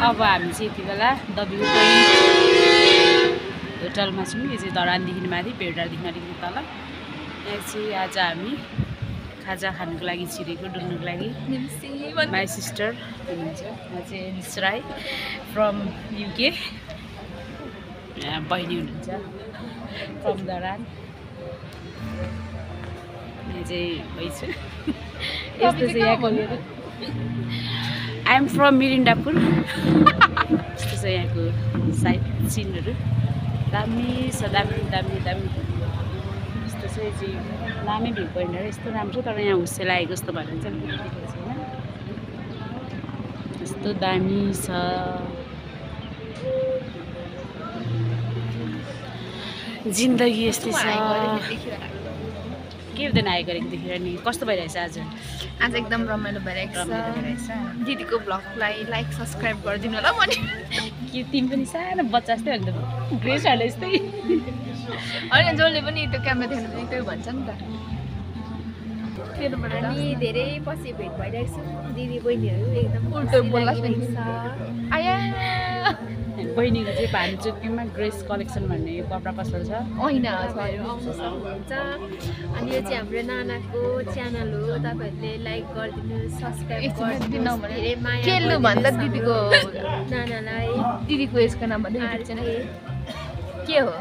अब हामी चाहिँ यति बेला W पोइन्ट होटलमा छौँ। यो चाहिँ धरानदेखि माथि भेडारदेखि अलिकति तल। यहाँ चाहिँ आज हामी खाजा खानुको लागि छिरेको डुल्नुको लागि। माई सिस्टर हुनुहुन्छ, म चाहिँ एलिस राई फ्रम UK। यहाँ बहिनी हुनुहुन्छ फ्रम धरान। यहाँ चाहिँ भइछु यस्तो चाहिँ यहाँको आइएम फ्रम मिरिन्डापुर। यस्तो छ यहाँको साइड सिनहरू। दामी छ, दामी दामी दामी। यस्तो चाहिँ लामै भ्यू पोइन्ट हो। यस्तो राम्रो तर यहाँ हुस्से लागेको जस्तो भएर चाहिँ देखेको छैन। यस्तो दामी छ। जिन्दगी यस्तै छ। के हुँदैन आयो गरेको देखेर नि। कस्तो भइरहेछ आज? आज एकदम रमाइलो भइरहेको छ। दिदीको भ्लगलाई लाइक सब्सक्राइब गरिदिनु होला भने। के तिमी पनि सानो बच्चा जस्तै हो नि त, ग्रेसहरूले यस्तै। होइन जसले पनि त्यो क्यामेरा देख्नु पनि त्यो भन्छ नि त। अनि धेरै पछि भेट भइरहेको छ। दिदी बहिनीहरू एकदम उल्टो बोल्ला आया। बहिनीको चाहिँ भान्चोकमा ग्रेस कलेक्सन भन्ने कपडा पसल छ। होइन सक्नुहुन्छ। अनि यो चाहिँ हाम्रो नानाको च्यानल हो। तपाईँहरूले लाइक गरिदिनु, सब्सक्राइब गरिदिनु। धेरै माया केल्नु भन्दा दिदीको नानालाई। दिदीको यसको नाम भन्दा युट्युब च्यानल के हो?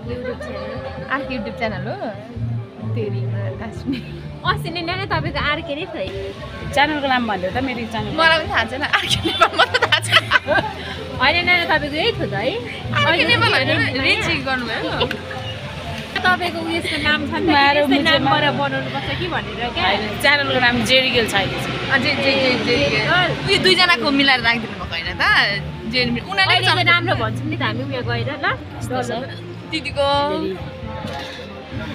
YouTube channel arc YouTube channel हो। तेरीमा कास्ने अस्ति नै नाना तपाईँको आर्के नै थियो। च्यानलको नाम भन्दै त मेरो च्यानल मलाई पनि थाहा छैन। आर्के नेपाल मात्र थाहा छ। होइन नाना तपाईँको यही थियो त है? आर्के नेपाल होइन रिचिङ गर्नुभयो। तपाईँको उयसको नाम छ नि त, नामबाट बनाउनुपर्छ कि भनेर क्या। च्यानलको नाम जेरिगेल छ अहिले चाहिँ। उयो दुईजनाको मिलाएर राखिदिनु भएको होइन त? उनीहरूले राम्रो भन्छौँ नि त हामी उयो गएर ल। दिदीको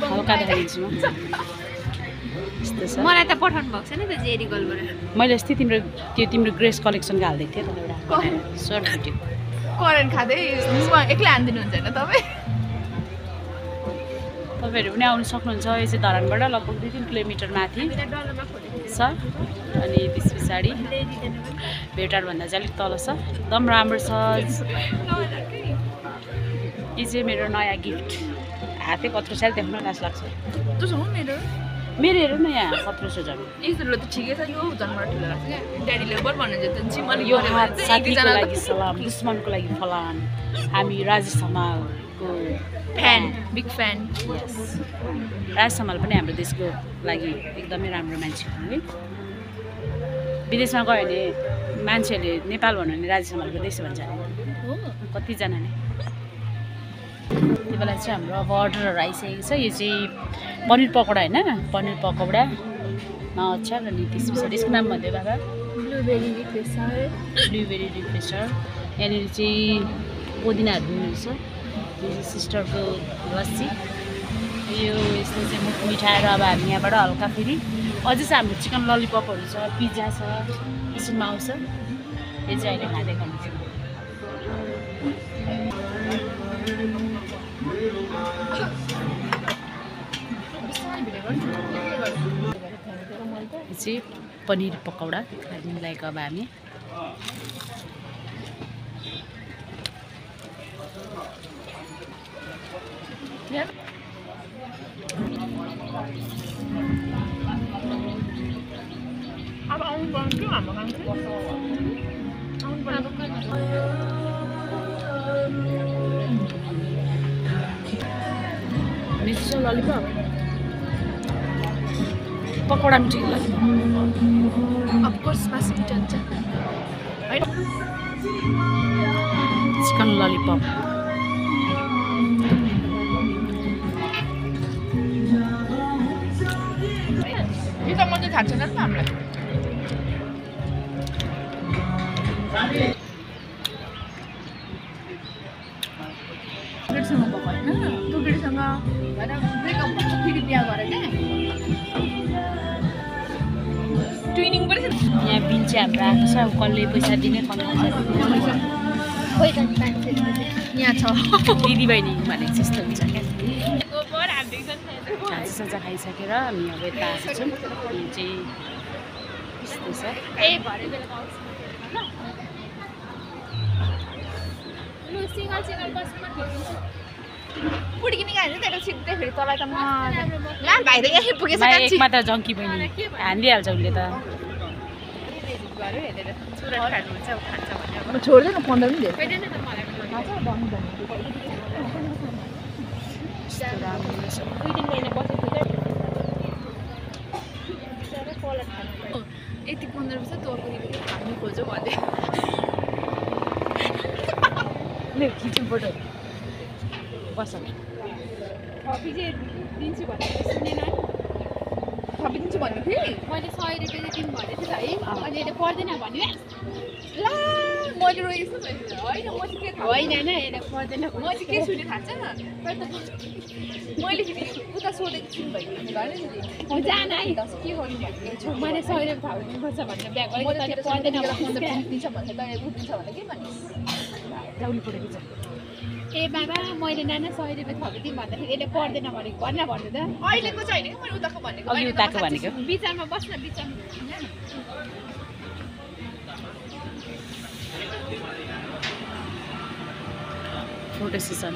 हल्का देखाइदिन्छु म। यस्तो छ। मलाई त पठाउनु भएको छ नि त जेरिगलबाट। मैले अस्ति तिम्रो ग्रेस कलेक्सनको हालिदिएको थिएँ त एउटा सर्ट भिडियो। करेन्ट खाँदै एक्लै हानिदिनुहुन्छ होइन तपाईँ? तपाईँहरू पनि आउनु सक्नुहुन्छ। यो चाहिँ धरानबाट लगभग 2-3 किलोमिटर माथि छ। अनि त्यस पछाडि भेटारभन्दा चाहिँ अलिक तल छ। एकदम राम्रो छ। यो चाहिँ मेरो नयाँ गिफ्ट। हातै कत्रो साल देख्न लाज लाग्छ। मेरो हेर न यहाँ कत्रो छ झन्। यस्तो त ठिकै छ। यो झन्बाट ठुलो लाग्छ क्या। ड्याडीले बर भन्नुहुन्छ त जिमले यो हात साथीको लागि सलाम, दुश्मनको लागि फलाम। हामी राजेश हमालको fan, big fan. Rajesh Hamal पनि हाम्रो देशको लागि एकदमै राम्रो मान्छे हो है। विदेशमा गयो भने मान्छेहरूले नेपाल भन्यो भने राजेश हमालको देश भन्छ कतिजनाले। त्यो बेला चाहिँ हाम्रो अब अर्डरहरू आइसकेको छ। यो चाहिँ पनिर पकौडा होइन, पनिर पकौडा अचार। अनि त्यस पछाडि यसको नाम भन्दै बाबा ब्लुबेरी रिफ्रेसर। ब्लुबेरी रिफ्रेसर। यहाँनिर चाहिँ पुदिनाहरू दिनुहुन्छ। यो चाहिँ सिस्टरको लस्सी। यो यस्तो चाहिँ मुख मिठाएर अब हामी यहाँबाट हल्का फेरि अझै चाहिँ हाम्रो चिकन ललिपपहरू छ, पिज्जा छ, किसिममा आउँछ। यो चाहिँ अहिले खाँदै खान्छ। यो चाहिँ पनिर पकौडा खानु लायक। अब हामी अब आउनु पर्छ हाम्रो काम मिठो ललिपप पकौडा मिठो लाग्छ। अफकोर्स मासु मिठो हुन्छ होइन। चिकन ललिपप यो त मलाई थाहा छैन नि त हामीलाई। केटीसँग भएको होइन त्यो केटीसँग ब्रेकअप फेरि बिहा गरेर क्या ट्रेनिङ पनि छ। यहाँ बिल चाहिँ हाम्रो आएको छ। अब कसले पैसा दिने यहाँ छ दिदीबहिनी भनेको जस्तो हुन्छ क्या। खाजासाजा खाइसकेर हामी अब यता आएको छौँ। यो चाहिँ यस्तो रहेछ ए भरे बेला आउँछ ल लु सिंगल बसमा खेल्छु पुड्किने गाडी चाहिँ त्यसले सिक्दै फेरि तँलाई त म ला भाइ त यही पुगेछ माया कान्छी एक मात्र जङ्की बहिनी हानिदिइहाल्छ उसले त गऱ्यो हेरेर चुरा खानुहुन्छ खान्छ भने म छोड्दैन 15 मिनेट होइन न त मलाई दुई दिन महिना बसेको थियो बिचरा पलट खानु यति 15 बजे तोर्कुरी खानु खोज्यो भने ले खिच्नु फोटो बस थपी चाहिँ दिन्छु भनेको सुनेन थपिदिन्छु भन्नु थिएँ मैले 100 रुपियाँ चाहिँ दिनु भनेको थिएँ है अनि अहिले पर्दैन भन्यो ला मैले रोएछु होइन म चाहिँ के थाहा होइन होइन यसले पर्दैन म चाहिँ के सुने थाहा छ मैले फेरि उता सोधेको छु भयो जान है के गर्नु भन्ने मैले 100 रुपियाँ थाहा दिनुपर्छ भनेर बिहा गरेको तैँले पर्दैन दिन्छ भने तैँले दिन्छ भने के भन्ने जाउनु फोटो खिच ए बाबा मैले नाना 100 रुपियाँ थपिदिउँ भन्दाखेरि यसले पर्दैन भनेको भन्न भन्नु त अहिलेको चाहिँ होइन मैले उताको भनेको अघि उताको भनेको बिचारमा बस्न बिचारमा फोटो सेसन